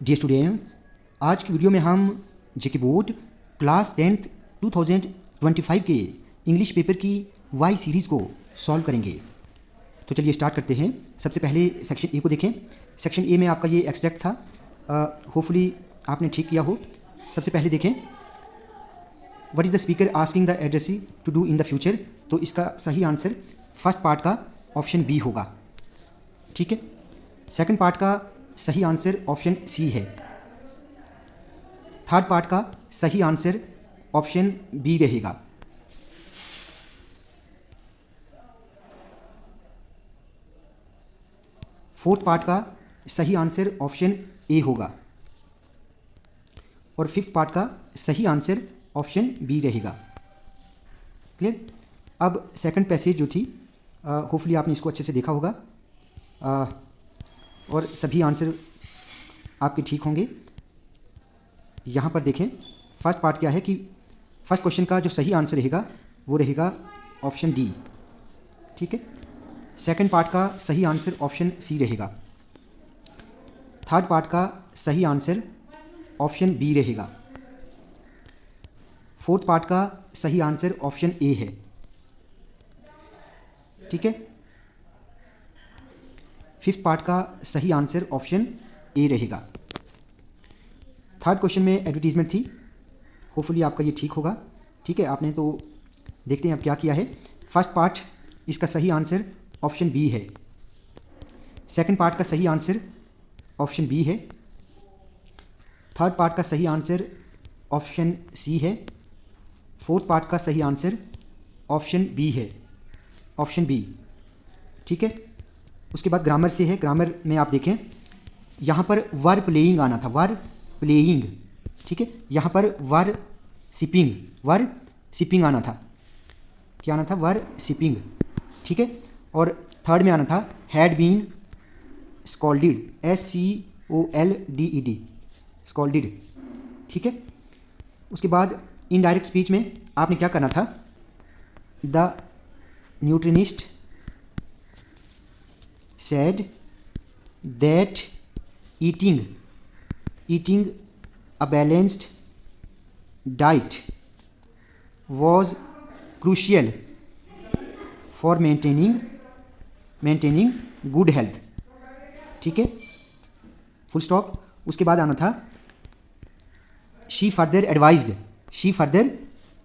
Dear students, आज की video में हम जेके बोर्ड क्लास 10th 2025 के इंग्लिश पेपर की वाई सीरीज़ को सॉल्व करेंगे। तो चलिए स्टार्ट करते हैं। सबसे पहले सेक्शन ए को देखें। सेक्शन ए में आपका ये एक्सट्रैक्ट था, होपफुली आपने ठीक किया हो। सबसे पहले देखें, what is the speaker asking the addressee to do in the future. तो इसका सही आंसर फर्स्ट पार्ट का ऑप्शन बी होगा। ठीक है। सेकंड पार्ट का सही आंसर ऑप्शन सी है। थर्ड पार्ट का सही आंसर ऑप्शन बी रहेगा। फोर्थ पार्ट का सही आंसर ऑप्शन ए होगा और फिफ्थ पार्ट का सही आंसर ऑप्शन बी रहेगा। क्लियर। अब सेकंड पैसेज जो थी, होपफुली आपने इसको अच्छे से देखा होगा और सभी आंसर आपके ठीक होंगे। यहाँ पर देखें, फर्स्ट पार्ट क्या है कि फर्स्ट क्वेश्चन का जो सही आंसर रहेगा वो रहेगा ऑप्शन डी। ठीक है। सेकंड पार्ट का सही आंसर ऑप्शन सी रहेगा। थर्ड पार्ट का सही आंसर ऑप्शन बी रहेगा। फोर्थ पार्ट का सही आंसर ऑप्शन ए है। ठीक है। फिफ्थ पार्ट का सही आंसर ऑप्शन ए रहेगा। थर्ड क्वेश्चन में एडवर्टीजमेंट थी, होपफुली आपका ये ठीक होगा। ठीक है। आपने तो देखते हैं अब क्या किया है। फर्स्ट पार्ट इसका सही आंसर ऑप्शन बी है। सेकंड पार्ट का सही आंसर ऑप्शन बी है। थर्ड पार्ट का सही आंसर ऑप्शन सी है। फोर्थ पार्ट का सही आंसर ऑप्शन बी है, ऑप्शन बी। ठीक है। उसके बाद ग्रामर से है। ग्रामर में आप देखें, यहाँ पर वर प्लेइंग आना था, वर प्लेइंग। ठीक है। यहाँ पर वर सिपिंग आना था। क्या आना था? Were sipping. ठीक है। और थर्ड में आना था had been scolded, SCOLDED, scolded. ठीक है। उसके बाद इनडायरेक्ट स्पीच में आपने क्या करना था? The nutritionist said that eating a balanced diet was crucial for maintaining good health. ठीक है। Full stop. उसके बाद आना था she further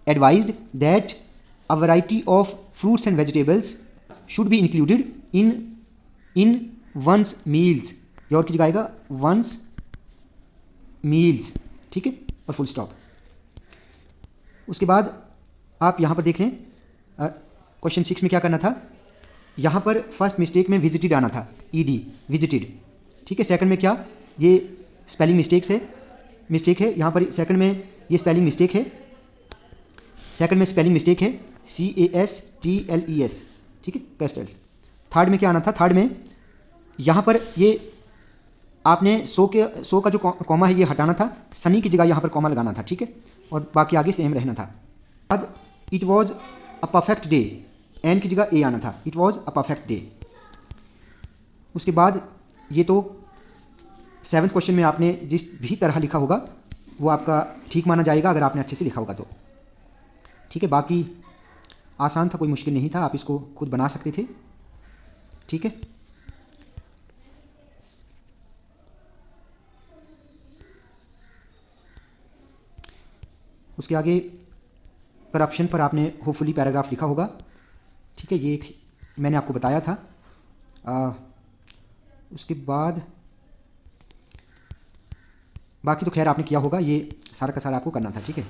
advised that a variety of fruits and vegetables should be included in one's meals। और की जगह आएगा one's meals। ठीक है। और फुल स्टॉप। उसके बाद आप यहाँ पर देख लें, क्वेश्चन 6 में क्या करना था? यहाँ पर फर्स्ट मिस्टेक में विजिटेड आना था, ED, विजिटेड। ठीक है। सेकंड में क्या? ये स्पेलिंग मिस्टेक है। यहाँ पर सेकंड में ये स्पेलिंग मिस्टेक है। सेकंड में स्पेलिंग मिस्टेक है, CASTLES। ठीक है, कैस्टल्स। थर्ड में क्या आना था? थर्ड में यहाँ पर ये आपने सो का जो कॉमा है ये हटाना था, सनी की जगह यहाँ पर कॉमा लगाना था। ठीक है। और बाकी आगे सेम रहना था। बाद it was a perfect day, an की जगह ए आना था, it was a perfect day. उसके बाद ये तो 7th क्वेश्चन में आपने जिस भी तरह लिखा होगा वो आपका ठीक माना जाएगा अगर आपने अच्छे से लिखा होगा तो। ठीक है। बाकी आसान था, कोई मुश्किल नहीं था, आप इसको खुद बना सकते थे। ठीक है। उसके आगे करप्शन पर आपने होपफुली पैराग्राफ लिखा होगा। ठीक है। ये मैंने आपको बताया था। उसके बाद बाकी तो खैर आपने किया होगा, ये सारा का सारा आपको करना था। ठीक है।